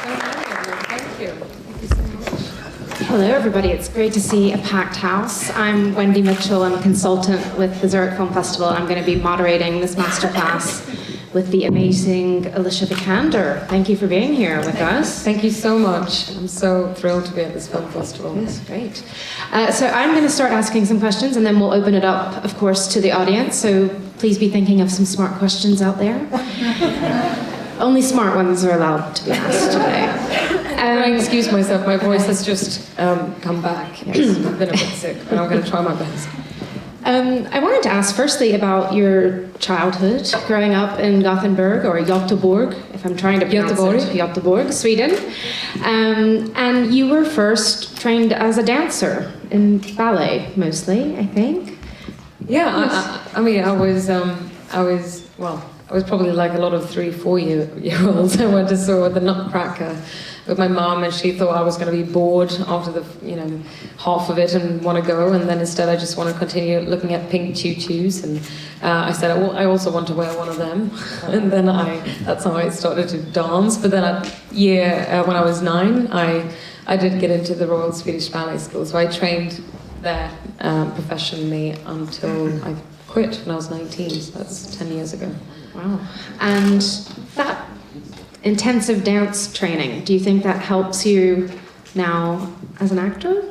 Thank you. Thank you so much. Hello, everybody. It's great to see a packed house. I'm Wendy Mitchell. I'm a consultant with the Zurich Film Festival, and I'm going to be moderating this masterclass with the amazing Alicia Vikander. Thank you for being here with us. Thank you so much. I'm so thrilled to be at this film festival. Yes, great. So I'm going to start asking some questions, and then we'll open it up, of course, to the audience. So please be thinking of some smart questions out there. Only smart ones are allowed to be asked today. I excuse myself, my voice has just come back. Yes. I've been a bit sick, but I'm going to try my best. I wanted to ask firstly about your childhood, growing up in Gothenburg, or Göteborg, if I'm trying to pronounce it. Göteborg, Sweden. And you were first trained as a dancer in ballet, mostly, I think. Yeah, I mean, I was probably like a lot of 3-4-year-olds. I went to saw the Nutcracker with my mum, and she thought I was going to be bored after the half of it and want to go, and then instead I just want to continue looking at pink tutus, and I said, well, I also want to wear one of them, and then that's how I started to dance. But then when I was 9, I did get into the Royal Swedish Ballet School, so I trained there professionally until I quit when I was 19, so that's 10 years ago. Wow. And that intensive dance training, do you think that helps you now as an actor?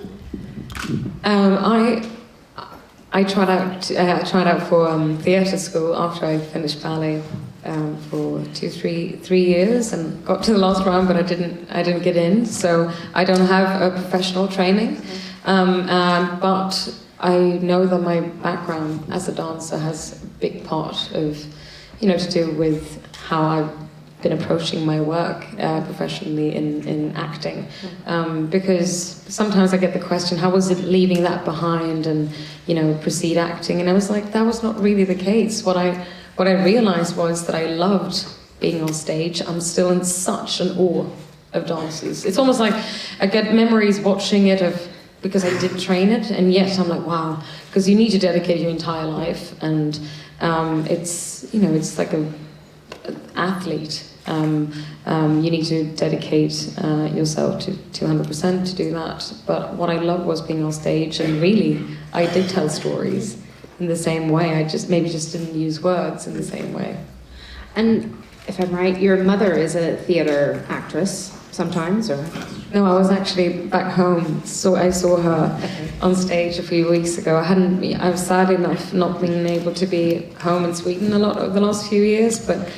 I tried out for theatre school after I finished ballet for 3 years, and got to the last round, but I didn't get in. So I don't have a professional training, but I know that my background as a dancer has a big part of, to do with how I've been approaching my work professionally in acting, because sometimes I get the question, how was it leaving that behind and proceed acting? And I was like, that was not really the case. What I realized was that I loved being on stage. I'm still in such an awe of dancers. It's almost like I get memories watching it because I did train it, and yet I'm like, wow, because you need to dedicate your entire life, and it's like an athlete. You need to dedicate yourself to 200% to do that. But what I loved was being on stage, and really, I did tell stories in the same way. I just didn't use words in the same way. And if I'm right, your mother is a theatre actress sometimes, or? No, I was actually back home. So I saw her on stage a few weeks ago. I was sad enough not being able to be home in Sweden a lot over the last few years, but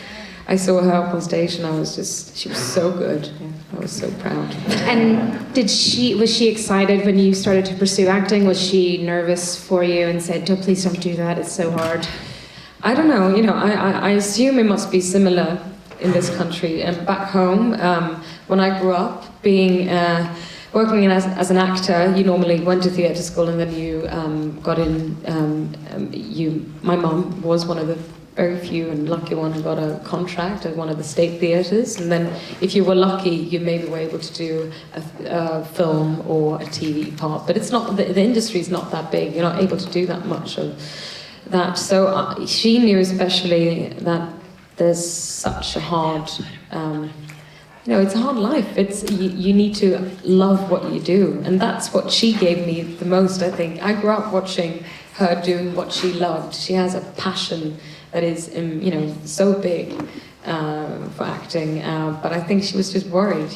I saw her up on stage, and she was so good. Yeah. I was so proud. And was she excited when you started to pursue acting? Was she nervous for you and said, "Oh, please don't do that, it's so hard"? I don't know, I assume it must be similar in this country. And back home, when I grew up, working as an actor, you normally went to theatre school, and then you got in, my mum was one of the very few and lucky one who got a contract at one of the state theatres, and then if you were lucky, you maybe were able to do a film or a TV part, but it's not, the industry is not that big, you're not able to do that much of that. So she knew especially that there's such a hard, it's a hard life. You need to love what you do, and that's what she gave me the most, I think. I grew up watching her doing what she loved. She has a passion that is, so big for acting. But I think she was just worried,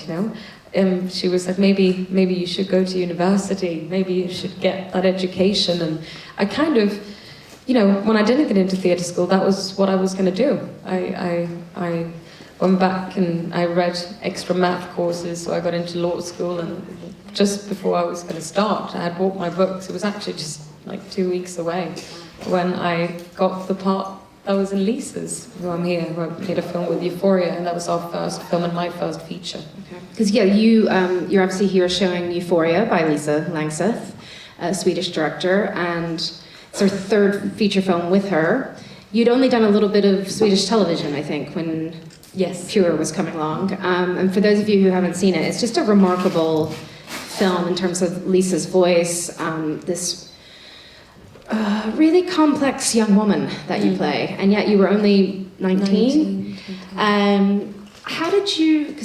She was like, maybe you should go to university. Maybe you should get that education. And I kind of, when I didn't get into theatre school, that was what I was going to do. I went back and I read extra math courses, so I got into law school. And just before I was going to start, I had bought my books. It was actually just like 2 weeks away when I got the part that was in Lisa's, who I'm here, who I made a film with Euphoria, and that was our first film and my first feature. Because you're obviously here showing Euphoria by Lisa Langseth, a Swedish director, and it's her third feature film with her. You'd only done a little bit of Swedish television, I think, when Pure was coming along. And for those of you who haven't seen it, it's just a remarkable film in terms of Lisa's voice, this really complex young woman that you play, and yet you were only 19. how did you,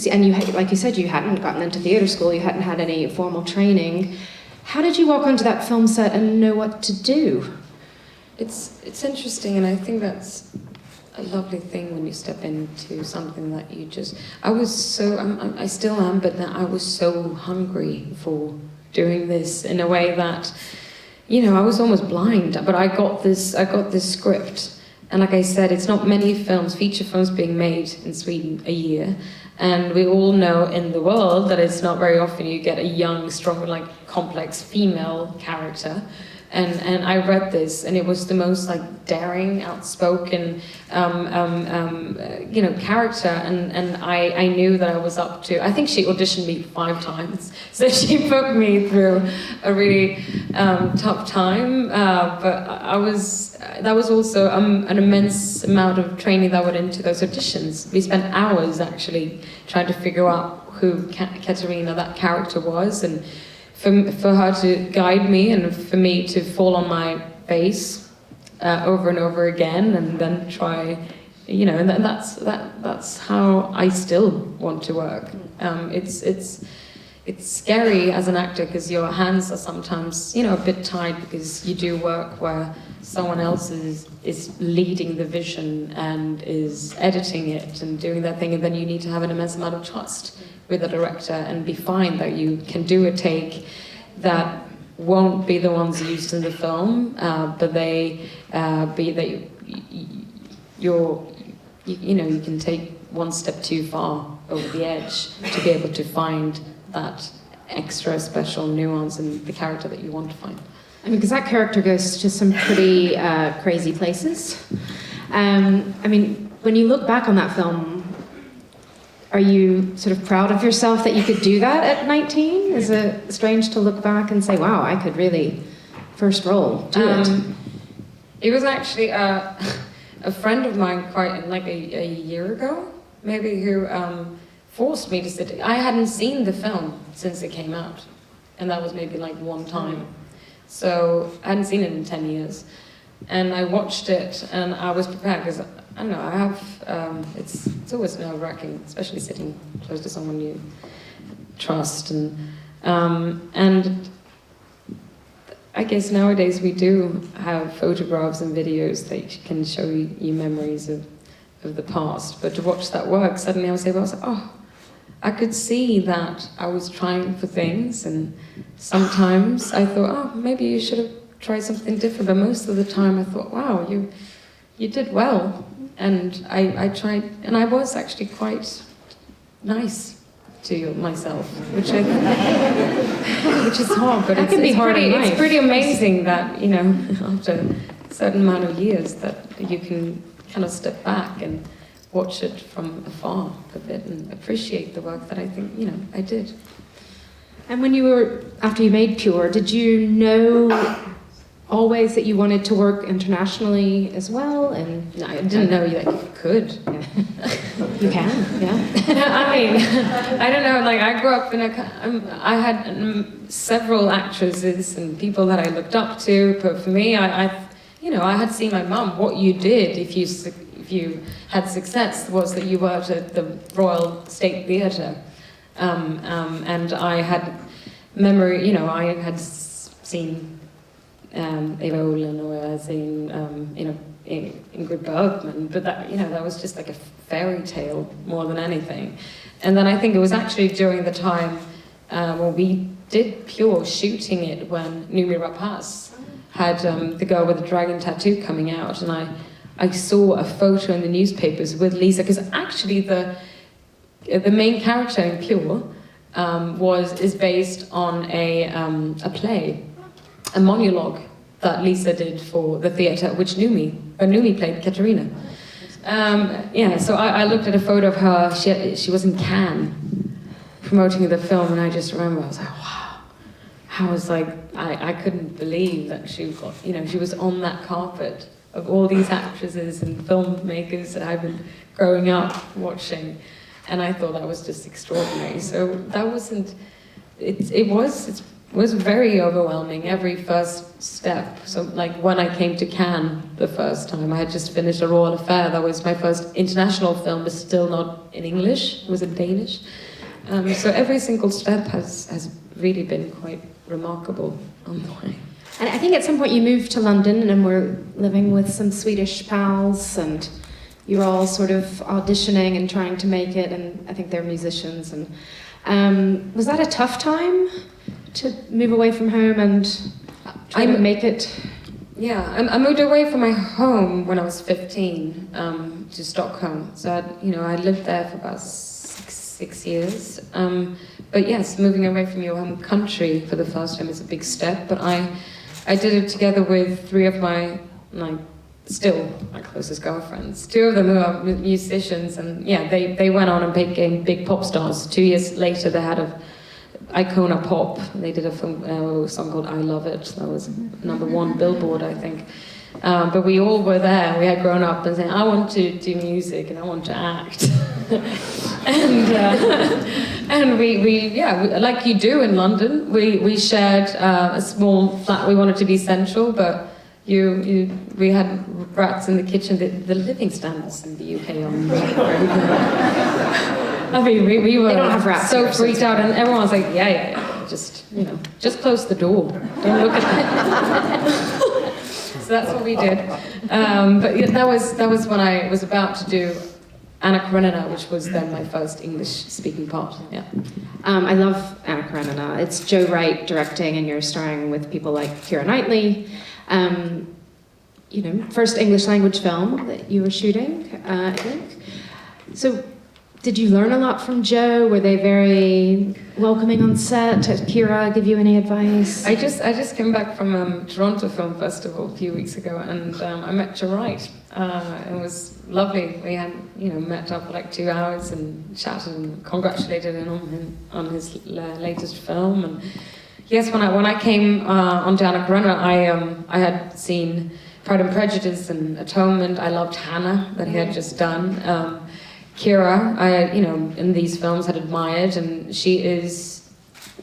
like you said, you hadn't gotten into theatre school, you hadn't had any formal training. How did you walk onto that film set and know what to do? It's interesting, and I think that's a lovely thing when you step into something that you just... I still am, but I was so hungry for doing this in a way that, I was almost blind, but I got this script. And like I said, it's not many feature films being made in Sweden a year. And we all know in the world that it's not very often you get a young, strong, complex female character. And I read this, and it was the most daring, outspoken, character. And I knew that I was up to. I think she auditioned me 5 times, so she put me through a really tough time. But that was also an immense amount of training that went into those auditions. We spent hours actually trying to figure out who Karenina, that character, was, and for her to guide me and for me to fall on my face over and over again and then try, and that's how I still want to work. It's scary as an actor because your hands are sometimes, a bit tied because you do work where someone else is leading the vision and is editing it and doing their thing, and then you need to have an immense amount of trust with the director and be fine that you can do a take that won't be the ones used in the film, but they be that you can take one step too far over the edge to be able to find that extra special nuance in the character that you want to find. I mean, because that character goes to some pretty crazy places. When you look back on that film, are you sort of proud of yourself that you could do that at 19? Is it strange to look back and say, wow, I could really, first role, do it? It was actually a friend of mine quite a year ago, maybe, who forced me to sit. I hadn't seen the film since it came out, and that was maybe one time. So I hadn't seen it in 10 years. And I watched it, and I was prepared, because, I don't know, I have, it's always nerve-wracking, especially sitting close to someone you trust. And I guess nowadays we do have photographs and videos that can show you memories of the past. But to watch that work, suddenly I was like, oh, I could see that I was trying for things, and sometimes I thought, oh, maybe you should have tried something different. But most of the time I thought, wow, you did well. And I tried, and I was actually quite nice to myself, which is hard, but it's pretty amazing that, after a certain amount of years that you can kind of step back and watch it from afar a bit and appreciate the work that I think, I did. And after you made Pure, did you know always that you wanted to work internationally as well? And no, I didn't know you could. Yeah. You can, yeah. I mean, I don't know, I grew up in I had several actresses and people that I looked up to, but for me, I had seen my mum. What you did if you had success was that you worked at the Royal State Theatre. And I had memory, I had seen Eva Olin, or I had seen, Ingrid Bergman, but that was just like a fairy tale more than anything. And then I think it was actually during the time when we did Pure, shooting it when Noomi Rapace had The Girl with the Dragon Tattoo coming out, and I saw a photo in the newspapers with Lisa, because actually the main character in Pure is based on a play, a monologue that Lisa did for the theatre, which Noomi played Karenina. So I looked at a photo of her. She was in Cannes promoting the film, and I just remember I was like, wow. I couldn't believe that she got, she was on that carpet of all these actresses and filmmakers that I've been growing up watching, and I thought that was just extraordinary. So that wasn't, it's was very overwhelming, every first step. So like when I came to Cannes the first time, I had just finished A Royal Affair. That was my first international film, but still not in English, it was in Danish. So every single step has really been quite remarkable on the way. And I think at some point you moved to London and were living with some Swedish pals, and you were all sort of auditioning and trying to make it, and I think they're musicians. And was that a tough time to move away from home and try to make it? Yeah, I moved away from my home when I was 15 to Stockholm. So I lived there for about six years. But yes, moving away from your home country for the first time is a big step. But I did it together with three of my still my closest girlfriends. Two of them who are musicians, and yeah, they went on and became big pop stars. 2 years later, they had Icona Pop. They did a song called I Love It. That was #1 Billboard, I think. But we all were there. We had grown up and saying, I want to do music and I want to act. and we like you do in London, we shared a small flat. We wanted to be central, but we had rats in the kitchen. The living standards in the UK are not very good. I mean, we were they don't have rats so here, freaked out, and everyone was like, yeah, just close the door. Don't look at them. So that's what we did. But yeah, that was when I was about to do Anna Karenina, which was then my first English-speaking part. Yeah. I love Anna Karenina. It's Joe Wright directing, and you're starring with people like Keira Knightley. First English language film that you were shooting, I think. So, did you learn a lot from Joe? Were they very welcoming on set? Did Keira give you any advice? I just came back from Toronto Film Festival a few weeks ago, and I met Joe Wright. It was lovely. We had met up for like 2 hours and chatted and congratulated him on his latest film. And yes, when I came onto Anna Karenina, I had seen Pride and Prejudice and Atonement. I loved Hannah that he had just done. Keira, in these films had admired, and she is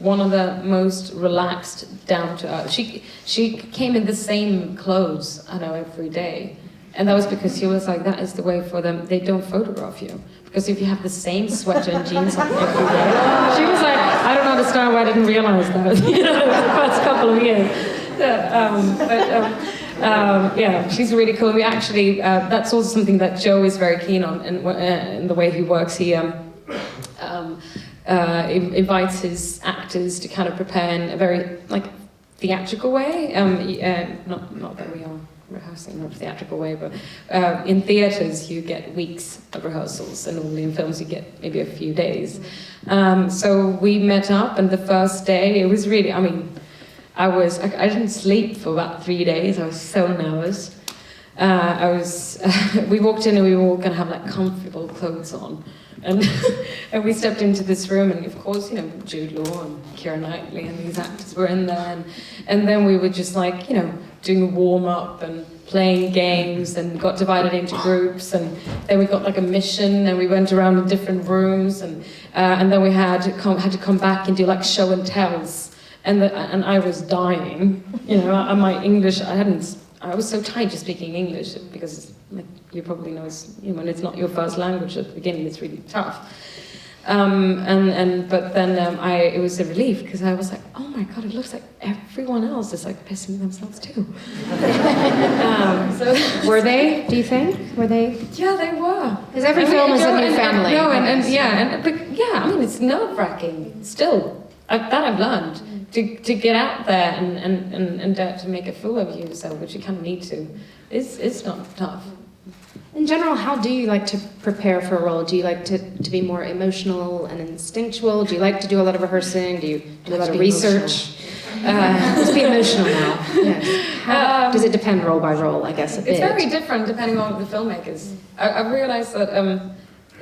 one of the most relaxed, down to earth. She came in the same clothes, every day, and that was because she was like, that is the way for them. They don't photograph you because if you have the same sweater and jeans on every day, she was like, I don't understand why I didn't realize that. The first couple of years. Yeah, she's really cool. We actually, that's also something that Joe is very keen on in the way he works. He invites his actors to kind of prepare in a very theatrical way. Not that we are rehearsing in a theatrical way, but in theatres you get weeks of rehearsals, and normally in films you get maybe a few days. So we met up, and the first day it was really, I didn't sleep for about 3 days. I was so nervous. We walked in and we were all going to have comfortable clothes on. And and we stepped into this room, and of course, Jude Law and Keira Knightley and these actors were in there. And then we were just doing a warm-up and playing games, and got divided into groups. And then we got a mission, and we went around in different rooms. And then we had to come back and do show and tells. And I was dying, my English, I was so tired just speaking English, because you probably know, when it's not your first language at the beginning, it's really tough. But then it was a relief, because I was like, oh my God, it looks like everyone else is pissing themselves too. Were they, do you think? Were they? Yeah, they were. Because every film is a new family. It's nerve-wracking still. That I've learned. To get out there and to make a fool of yourself, which you kind of need to, it's not tough. In general, how do you like to prepare for a role? Do you like to be more emotional and instinctual? Do you like to do a lot of rehearsing? Do you do a lot of research? Let's be emotional now. Yes. Does it depend role by role, I guess, a bit? It's very different depending on the filmmakers. I've realized that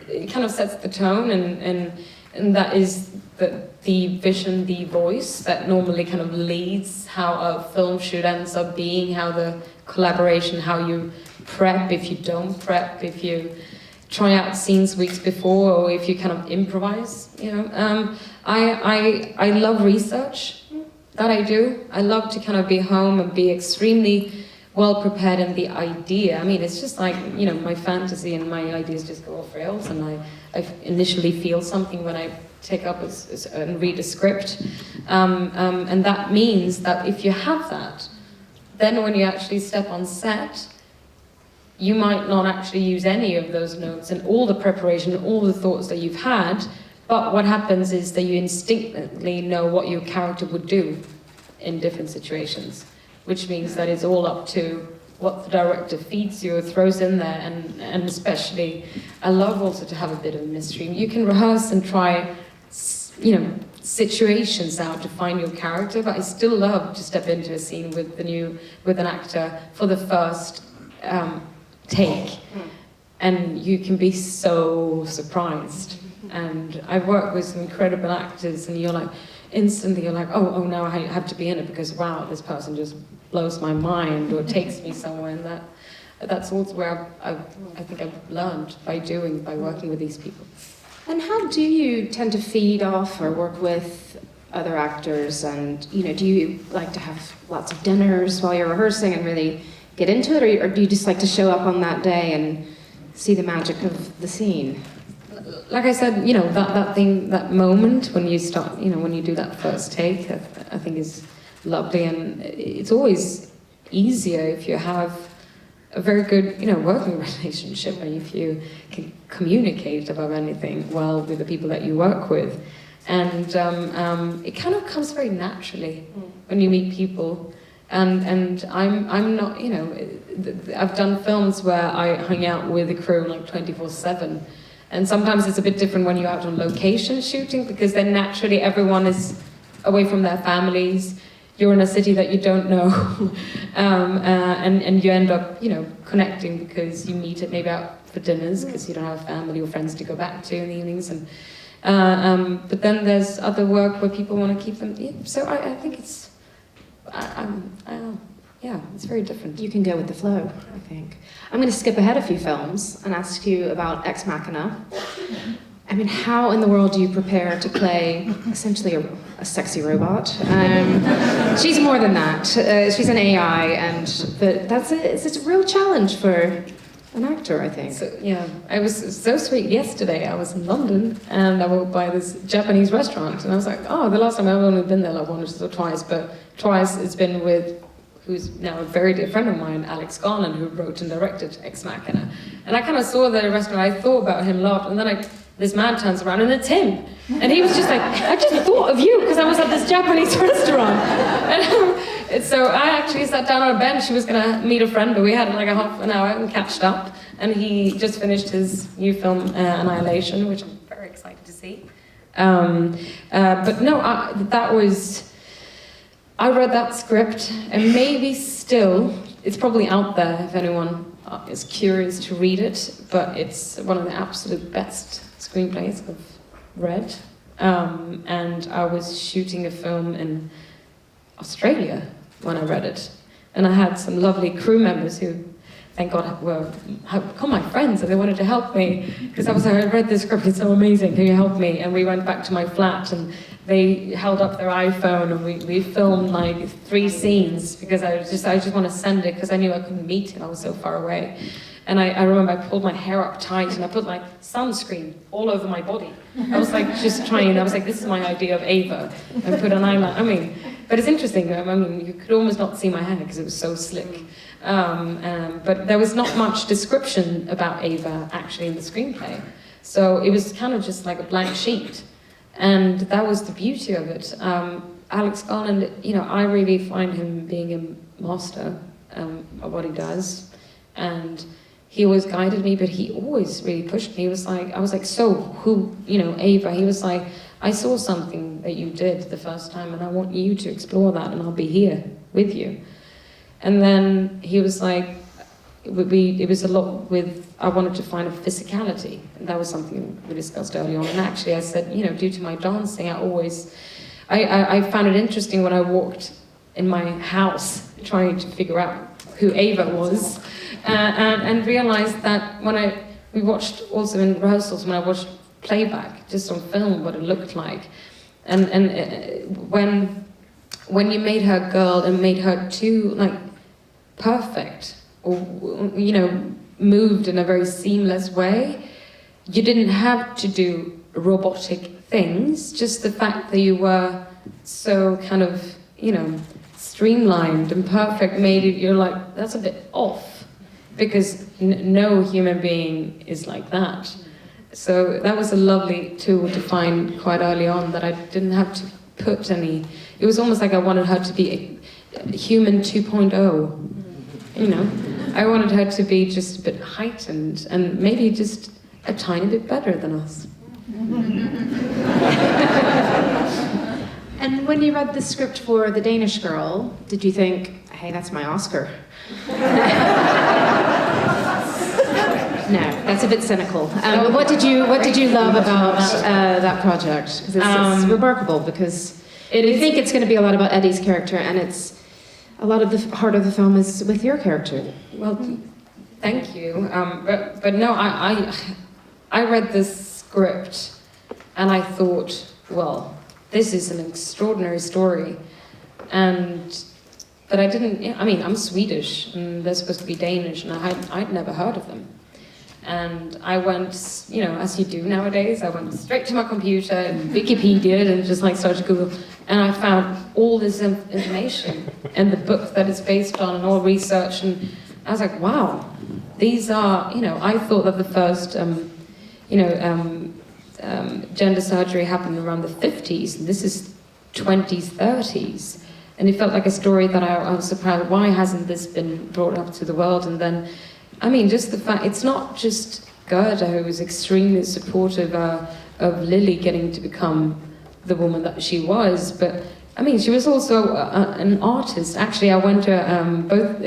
it kind of sets the tone, and that is the vision, the voice that normally kind of leads how a film shoot ends up being, how the collaboration, how you prep, if you don't prep, if you try out scenes weeks before, or if you kind of improvise, I love research. that I do. I love to kind of be home and be extremely well prepared in the idea. I mean, it's just like, you know, my fantasy and my ideas just go off rails, and I initially feel something when I take up and read a script. And that means that if you have that, then when you actually step on set, you might not actually use any of those notes and all the preparation, all the thoughts that you've had, but what happens is that you instinctively know what your character would do in different situations, which means that it's all up to what the director feeds you or throws in there, and especially, I love also to have a bit of mystery. You can rehearse and try, you know, situations out to find your character, but I still love to step into a scene with an actor for the first take, and you can be so surprised. And I've worked with some incredible actors, and you're like, instantly you're like, oh, now I have to be in it because wow, this person just blows my mind or takes me somewhere, and that's also where I think I've learned by working with these people. And how do you tend to feed off or work with other actors? And, you know, do you like to have lots of dinners while you're rehearsing and really get into it, or do you just like to show up on that day and see the magic of the scene? Like I said, you know, that moment when you start, you know, when you do that first take, I think is lovely, and it's always easier if you have a very good, you know, working relationship, and if you can communicate above anything well with the people that you work with. And it kind of comes very naturally when you meet people. And I'm not, you know, I've done films where I hung out with the crew like 24/7. And sometimes it's a bit different when you're out on location shooting, because then naturally everyone is away from their families. You're in a city that you don't know, and you end up, you know, connecting because you meet at maybe out for dinners because you don't have family or friends to go back to in the evenings. And but then there's other work where people want to keep them. Yeah, so I think it's, yeah, it's very different. You can go with the flow, I think. I'm going to skip ahead a few films and ask you about Ex Machina. I mean, how in the world do you prepare to play essentially a sexy robot? She's more than that. She's an AI, but it's a real challenge for an actor, I think. So, yeah, I was so sweet. Yesterday I was in London and I walked by this Japanese restaurant, and I was like, oh, the last time I've only been there like once or twice, but twice it's been with who's now a very dear friend of mine, Alex Garland, who wrote and directed Ex Machina. And I kind of saw the restaurant, I thought about him a lot, and then this man turns around and it's him. And he was just like, I just thought of you because I was at this Japanese restaurant. And so I actually sat down on a bench. He was going to meet a friend, but we had like a half an hour and catched up. And he just finished his new film, Annihilation, which I'm very excited to see. But no, I read that script, and maybe still, it's probably out there if anyone is curious to read it, but it's one of the absolute best screenplays I've read. And I was shooting a film in Australia when I read it, and I had some lovely crew members who, thank God, have become my friends, and they wanted to help me because I was like, I read this script, it's so amazing, can you help me? And we went back to my flat, and they held up their iPhone, and we filmed like 3 scenes because I just want to send it because I knew I couldn't meet him, I was so far away. And I remember I pulled my hair up tight and I put like sunscreen all over my body. I was like just trying, I was like, this is my idea of Ava. And put an eyeliner, I mean, but it's interesting, I mean, you could almost not see my hair because it was so slick. But there was not much description about Ava actually in the screenplay. So it was kind of just like a blank sheet. And that was the beauty of it. Alex Garland, you know, I really find him being a master of what he does. And he always guided me, but he always really pushed me. He was like, I was like, so who, you know, Ava? He was like, I saw something that you did the first time and I want you to explore that and I'll be here with you. And then he was like, it was a lot with, I wanted to find a physicality. And that was something we discussed early on. And actually I said, you know, due to my dancing, I found it interesting when I walked in my house trying to figure out who Ava was. And realized that when we watched also in rehearsals, when I watched playback, just on film, what it looked like. And when when you made her girl and made her too like perfect, or you know, moved in a very seamless way, you didn't have to do robotic things. Just the fact that you were so kind of, you know, streamlined and perfect made it, you're like, that's a bit off, because no human being is like that. So that was a lovely tool to find quite early on, that I didn't have to put any, it was almost like I wanted her to be a human 2.0, you know. I wanted her to be just a bit heightened and maybe just a tiny bit better than us. And when you read the script for The Danish Girl, did you think, hey, that's my Oscar? No, that's a bit cynical. But what did you love about that project? Because it's remarkable, because you think it's going to be a lot about Eddie's character, and it's a lot of the heart of the film is with your character. Well, thank you. But no, I read this script and I thought, well, this is an extraordinary story, but I didn't. I mean, I'm Swedish and they're supposed to be Danish, and I'd never heard of them. And I went, you know, as you do nowadays, I went straight to my computer and Wikipedia and just like started to Google, and I found all this information and the book that it's based on and all research, and I was like, wow, these are, you know, I thought that the first, gender surgery happened around the 50s, and this is 20s, 30s. And it felt like a story that I was surprised, why hasn't this been brought up to the world? And then, I mean, just the fact, it's not just Gerda who was extremely supportive of Lily getting to become the woman that she was, but I mean, she was also an artist. Actually, I went to both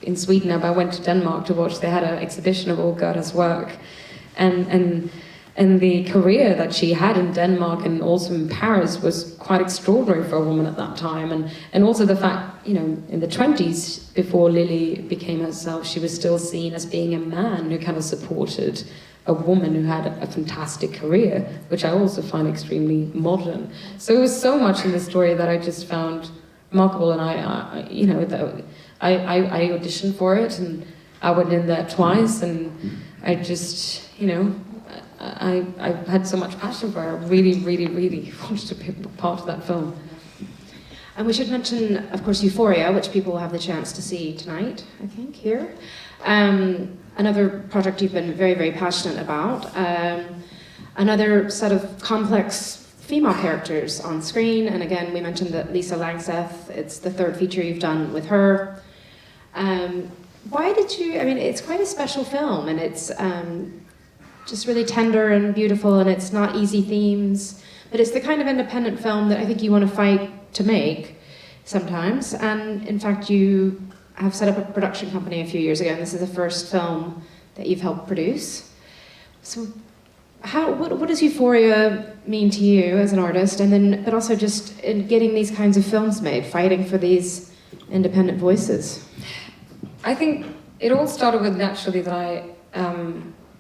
in Sweden, but I went to Denmark to watch, they had an exhibition of all Gerda's work. And the career that she had in Denmark and also in Paris was quite extraordinary for a woman at that time. And also the fact, you know, in the 20s, before Lily became herself, she was still seen as being a man who kind of supported a woman who had a fantastic career, which I also find extremely modern. So it was so much in the story that I just found remarkable, and I I auditioned for it, and I went in there twice, and I just, you know, I had so much passion for it. I really, really, really wanted to be part of that film. And we should mention, of course, Euphoria, which people will have the chance to see tonight, I think, here. Another project you've been very, very passionate about. Another set of complex female characters on screen. And again, we mentioned that Lisa Langseth, it's the third feature you've done with her. Why did you, I mean, it's quite a special film, and it's just really tender and beautiful, and it's not easy themes, but it's the kind of independent film that I think you want to fight to make sometimes. And in fact, you have set up a production company a few years ago, and this is the first film that you've helped produce. So what does Euphoria mean to you as an artist, and then, but also just in getting these kinds of films made, fighting for these independent voices? I think it all started with, naturally, that I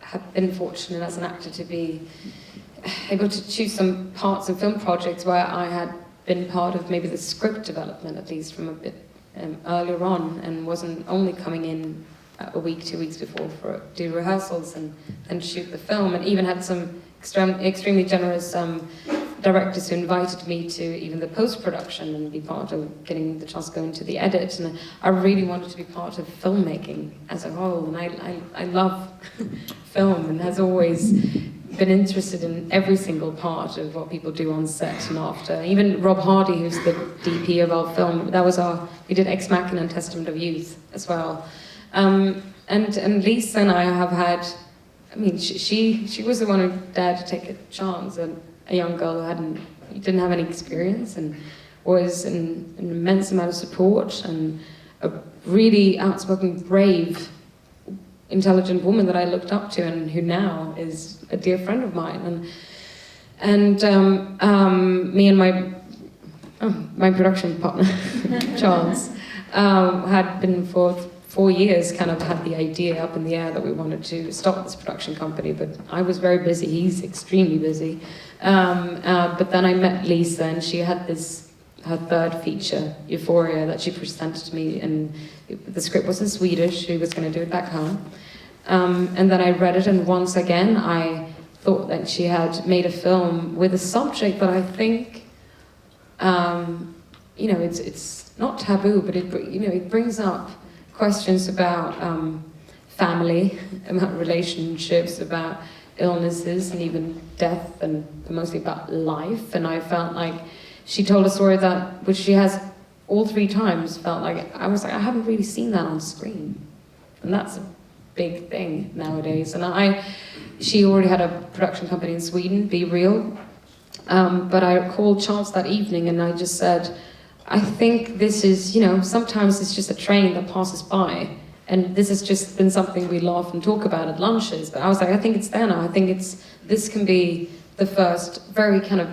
have been fortunate as an actor to be able to choose some parts of film projects where I had been part of maybe the script development, at least from a bit earlier on, and wasn't only coming in a week, 2 weeks before for do rehearsals and shoot the film, and even had some extremely generous directors who invited me to even the post-production and be part of getting the chance to go into the edit. And I really wanted to be part of filmmaking as a whole, and I love film and has always been interested in every single part of what people do on set and after. Even Rob Hardy, who's the DP of our film, we did Ex Machina and Testament of Youth as well. And Lisa and I have had, I mean, she was the one who dared to take a chance, and a young girl who didn't have any experience, and was an immense amount of support, and a really outspoken, brave, intelligent woman that I looked up to, and who now is a dear friend of mine. And me and my production partner, Charles, had been for 4 years kind of had the idea up in the air that we wanted to start this production company, but I was very busy, he's extremely busy. But then I met Lisa, and she had this her third feature, Euphoria, that she presented to me, and the script was in Swedish. She was going to do it back home. And then I read it, and once again, I thought that she had made a film with a subject that I think, it's not taboo, but it brings up questions about family, about relationships, about illnesses, and even death, and mostly about life. And I felt like she told a story which she has all 3 times, I was like, I haven't really seen that on screen. And that's a big thing nowadays. And she already had a production company in Sweden, Be Real. But I called Charles that evening and I just said, I think this is, sometimes it's just a train that passes by. And this has just been something we laugh and talk about at lunches. But I was like, I think it's there now. I think this can be the first very kind of,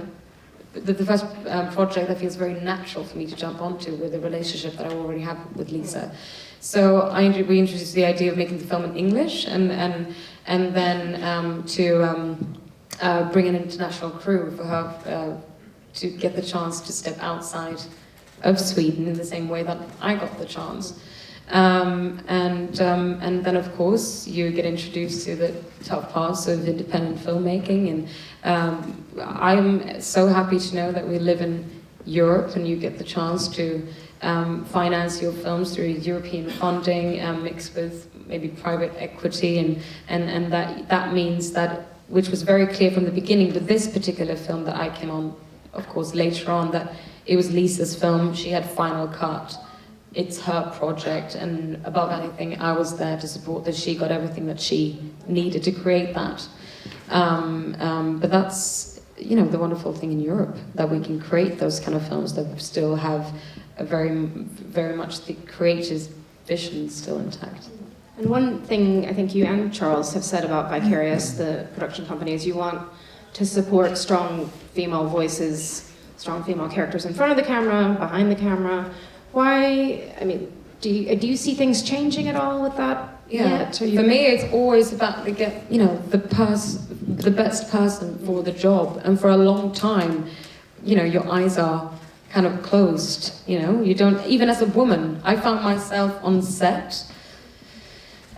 the first project that feels very natural for me to jump onto with a relationship that I already have with Lisa. So we introduced the idea of making the film in English and then to bring an international crew for her to get the chance to step outside of Sweden in the same way that I got the chance. And then of course you get introduced to the tough parts of independent filmmaking, and I'm so happy to know that we live in Europe and you get the chance to finance your films through European funding mixed with maybe private equity, and that means that, which was very clear from the beginning with this particular film that I came on, of course, later on, that it was Lisa's film. She had final cut. It's her project, and above anything, I was there to support that she got everything that she needed to create that. But that's, the wonderful thing in Europe, that we can create those kind of films that still have a very, very much the creator's vision still intact. And one thing I think you and Charles have said about Vicarious, the production company, is you want to support strong female voices, strong female characters in front of the camera, behind the camera. Why, do you see things changing at all with that yet? For me, it's always about the best person for the job. And for a long time, your eyes are kind of closed, you don't, even as a woman. I found myself on set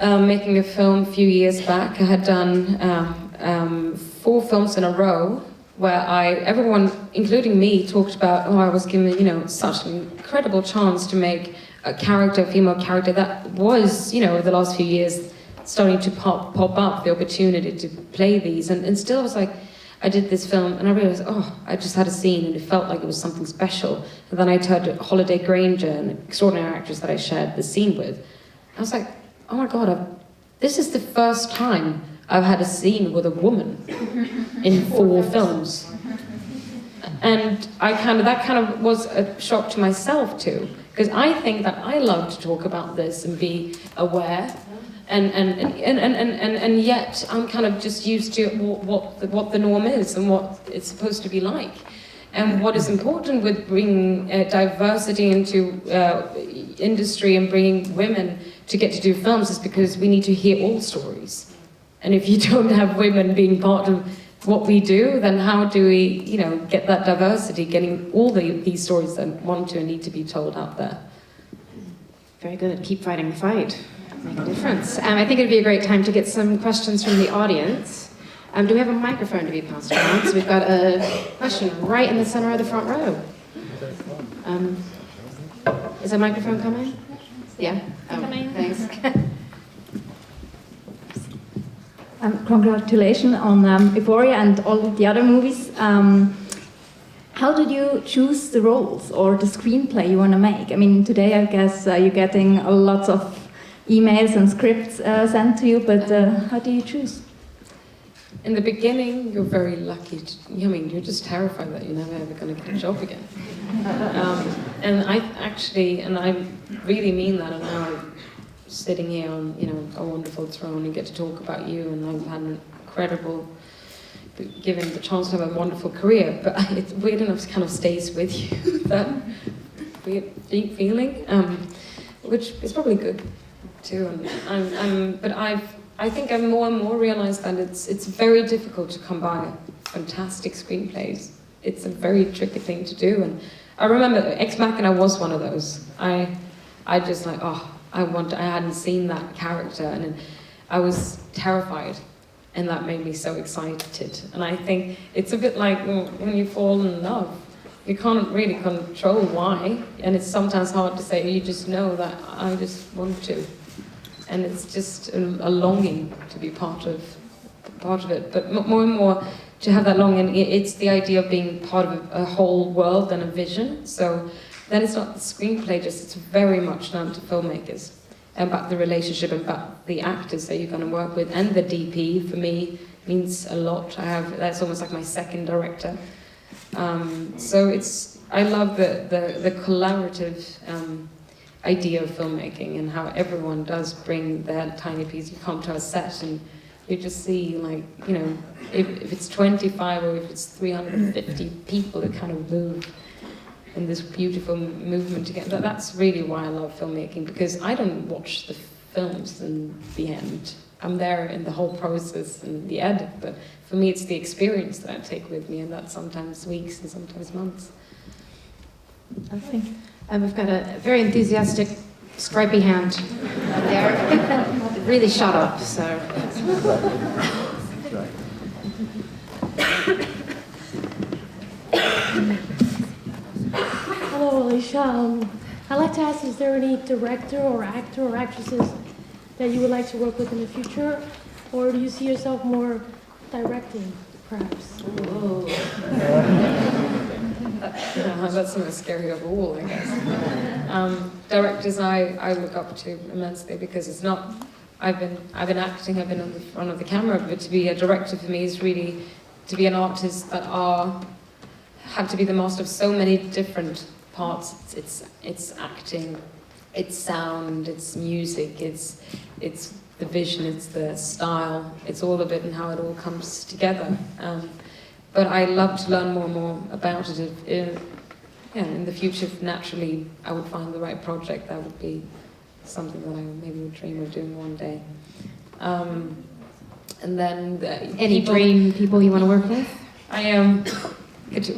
making a film a few years back. I had done 4 films in a row where everyone, including me, talked about, I was given, such an incredible chance to make a female character that was, over the last few years, starting to pop up, the opportunity to play these. And still I was like, I did this film and I realized, I just had a scene and it felt like it was something special. And then I turned to Holiday Granger, an extraordinary actress that I shared the scene with. I was like, oh my God, this is the first time I've had a scene with a woman in 4 films. And that kind of was a shock to myself too, because I think that I love to talk about this and be aware, and yet I'm kind of just used to what the norm is and what it's supposed to be like. And what is important with bringing diversity into industry and bringing women to get to do films is because we need to hear all stories. And if you don't have women being part of what we do, then how do we, get that diversity, getting all these stories that want to and need to be told out there? Very good. Keep fighting the fight. Make a difference. I think it'd be a great time to get some questions from the audience. Do we have a microphone to be passed around? So we've got a question right in the center of the front row. Is a microphone coming? Yeah. Thanks. Congratulations on Euphoria and all the other movies. How did you choose the roles or the screenplay you want to make? Today I guess you're getting a lot of emails and scripts sent to you, but how do you choose? In the beginning, you're very lucky. You're just terrified that you're never ever going to get a job again. And I really mean that. And now I'm sitting here on, a wonderful throne and get to talk about you, and I've had an incredible, given the chance to have a wonderful career. But it's weird enough, it kind of stays with you, that weird deep feeling, which is probably good too. But I think I've more and more realized that it's very difficult to come by fantastic screenplays. It's a very tricky thing to do, and I remember Ex Machina was one of those. I just like, I hadn't seen that character, and I was terrified, and that made me so excited. And I think it's a bit like when you fall in love. You can't really control why, and it's sometimes hard to say, you just know that I just want to. And it's just a longing to be part of it. But more and more, to have that longing, it's the idea of being part of a whole world and a vision. So then it's not the screenplay, it's very much down to filmmakers, and about the relationship, and about the actors that you're going to work with, and the DP, for me, means a lot. That's almost like my second director. So I love the collaborative idea of filmmaking, and how everyone does bring their tiny piece. You come to a set and you just see, like, you know, if it's 25 or if it's 350 people that kind of move in this beautiful movement together. That's really why I love filmmaking, because I don't watch the films in the end. I'm there in the whole process and the edit, but for me it's the experience that I take with me, and that's sometimes weeks and sometimes months. Lovely. We've got a very enthusiastic, stripy hand there. It really shot up, so. Hello, Alicia. I'd like to ask, is there any director or actor or actresses that you would like to work with in the future? Or do you see yourself more directing, perhaps? That's the most scary of all, I guess. Directors I look up to immensely, because it's not, I've been acting, I've been on the front of the camera, but to be a director for me is really to be an artist that have to be the master of so many different parts. It's acting, it's sound, it's music, it's the vision, it's the style, it's all of it and how it all comes together. But I love to learn more and more about it. In the future, if naturally I would find the right project, that would be something that I maybe would dream of doing one day. And then Any dream people you want to work with?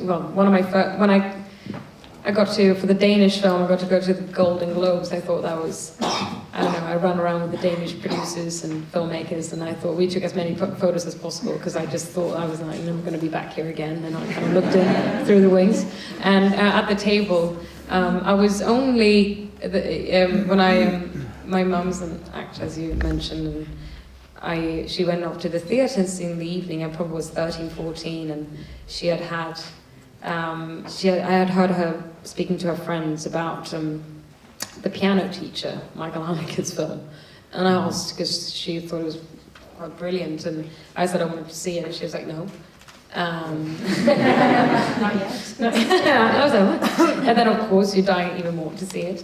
One of my first, when I got to, for the Danish film, I got to go to the Golden Globes. I thought that was, I don't know, I ran around with the Danish producers and filmmakers, and I thought we took as many photos as possible, because I just thought I was like, I'm going to be back here again, and I kind of looked in through the wings. And at the table, I was only, my mum's an actor, as you mentioned, and she went off to the theatre in the evening. I probably was 13, 14, and I had heard her speaking to her friends about the piano teacher, Michael Haneke's film, and I asked, because she thought it was quite brilliant, and I said I wanted to see it, and she was like, no. Not yet. I was like, what? And then of course you're dying even more to see it.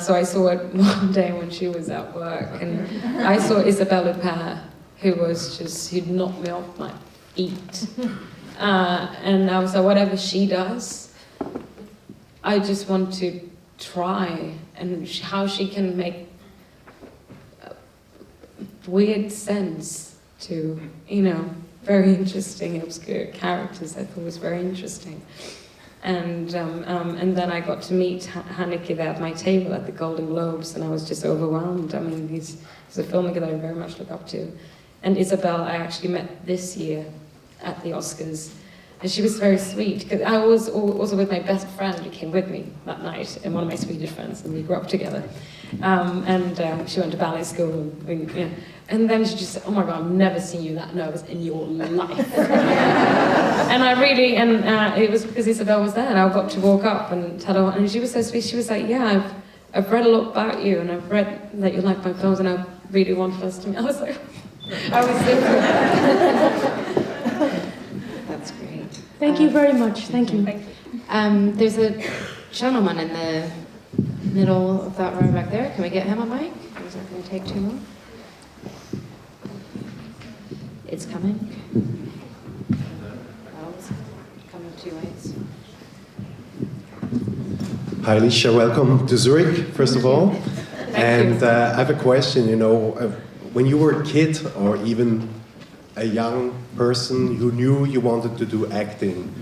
So I saw it one day when she was at work, and I saw Isabelle Huppert, who'd knocked me off my feet. And I was like, whatever she does, I just want to try, and how she can make weird sense to, very interesting, obscure characters. I thought was very interesting. And then I got to meet Haneke there at my table at the Golden Globes, and I was just overwhelmed. I mean, he's a filmmaker that I very much look up to. And Isabelle, I actually met this year at the Oscars, and she was very sweet, because I was also with my best friend who came with me that night, and one of my Swedish friends, and we grew up together. She went to ballet school, and then she just said, oh my God, I've never seen you that nervous in your life. And I really, it was because Isabelle was there, and I got to walk up and tell her, and she was so sweet. She was like, yeah, I've read a lot about you, and I've read that you like my films, and I really wanted us to meet. I was like, I was so That's great. Thank you very much. Thank you. There's a gentleman in the middle of that row back there. Can we get him on mic? Is that going to take too long? It's coming. Oh, it's coming 2 ways. Hi, Alicia. Welcome to Zurich, first of all. I have a question. When you were a kid, or even a young person who knew you wanted to do acting,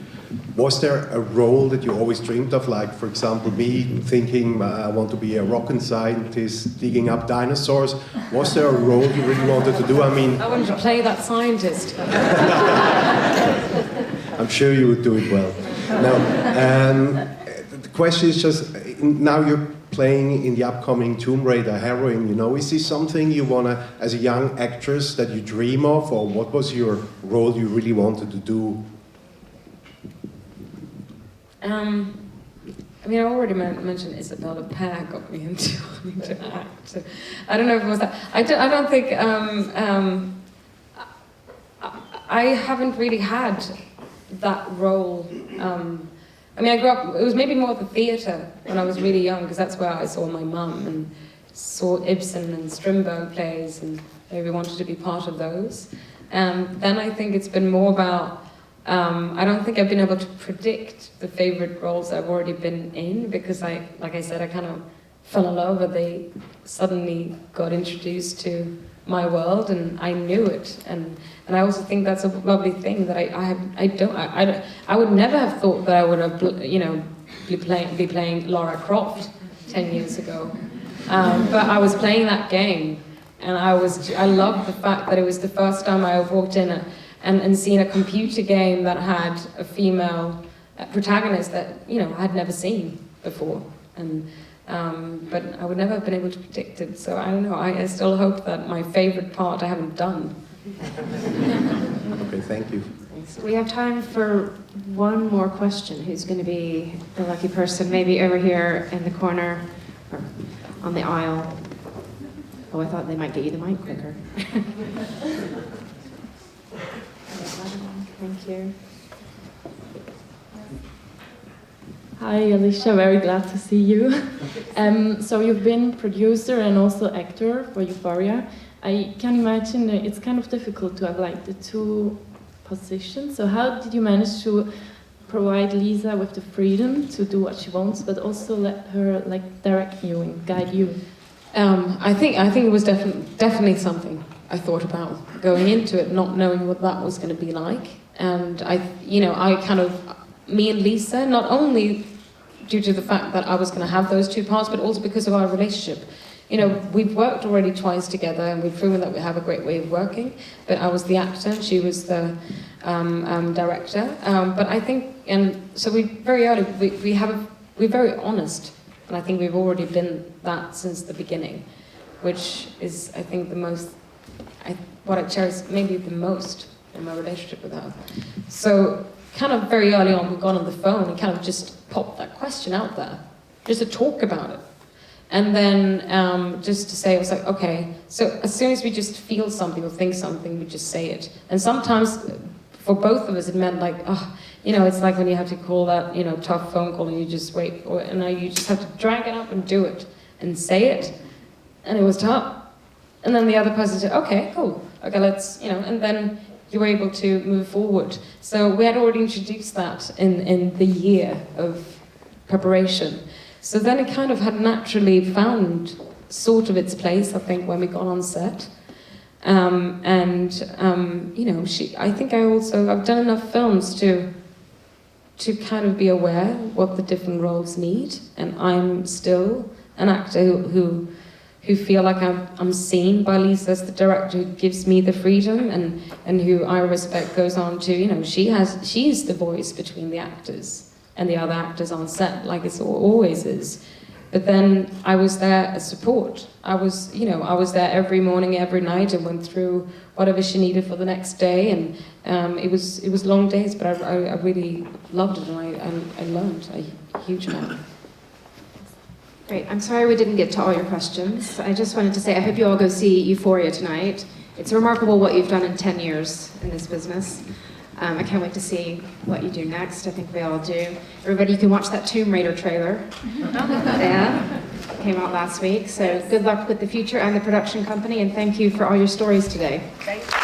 was there a role that you always dreamed of? Like, for example, me thinking I want to be a rocket scientist digging up dinosaurs. Was there a role you really wanted to do? I mean, I wanted to play that scientist. I'm sure you would do it well. Now, the question is just, now you're playing in the upcoming Tomb Raider heroine, you know, is this something you want to, as a young actress, that you dream of, or what was your role you really wanted to do? I mean, I already mentioned Isabella Pear got me into wanting to act. So I don't know if it was that. I don't think, I haven't really had that role. I mean, I grew up, it was maybe more the theatre when I was really young, because that's where I saw my mum and saw Ibsen and Strindberg plays, and maybe wanted to be part of those. Then I think it's been more about, I don't think I've been able to predict the favourite roles I've already been in, because like I said, I kind of fell in love, or they suddenly got introduced to my world, and I knew it, and I also think that's a lovely thing that I would never have thought that I would have, you know, be playing Lara Croft 10 years ago, but I was playing that game, and I loved the fact that it was the first time I walked in and seen a computer game that had a female protagonist that, you know, I had never seen before, and. But I would never have been able to predict it, so I don't know, I still hope that my favourite part I haven't done. Okay, thank you. We have time for one more question. Who's going to be the lucky person? Maybe over here in the corner, or on the aisle. Oh, I thought they might get you the mic quicker. Thank you. Hi Alicia, very glad to see you. So you've been producer and also actor for Euphoria. I can imagine that it's kind of difficult to have like the two positions. So how did you manage to provide Lisa with the freedom to do what she wants, but also let her like direct you and guide you? I think it was definitely something I thought about going into it, not knowing what that was going to be like, and me and Lisa, not only due to the fact that I was going to have those two parts, but also because of our relationship. You know, we've worked already twice together, and we've proven that we have a great way of working, but I was the actor, and she was the director. But I think, and so we're very honest, and I think we've already been that since the beginning, which is, I think, what I cherish maybe the most in my relationship with her. So, kind of very early on, we got on the phone and kind of just popped that question out there, just to talk about it. And then just to say, it was like, okay, so as soon as we just feel something or think something, we just say it. And sometimes, for both of us, it meant like, oh, you know, it's like when you have to call that, you know, tough phone call and you just wait, and now you just have to drag it up and do it, and say it, and it was tough. And then the other person said, okay, cool, okay, let's, you know, and then you were able to move forward. So we had already introduced that in the year of preparation. So then it kind of had naturally found sort of its place, I think, when we got on set. You know, I think I've done enough films to kind of be aware what the different roles need, and I'm still an actor who feel like I'm seen by Lisa as the director, who gives me the freedom, and who I respect goes on to, you know, she's the voice between the actors and the other actors on set, like it always is. But then I was there as support. I was there every morning, every night, and went through whatever she needed for the next day, and it was long days, but I really loved it, and I learned a huge amount. Great. I'm sorry we didn't get to all your questions. I just wanted to say I hope you all go see Euphoria tonight. It's remarkable what you've done in 10 years in this business. I can't wait to see what you do next. I think we all do. Everybody, you can watch that Tomb Raider trailer. Yeah, came out last week. So good luck with the future and the production company, and thank you for all your stories today. Thank you.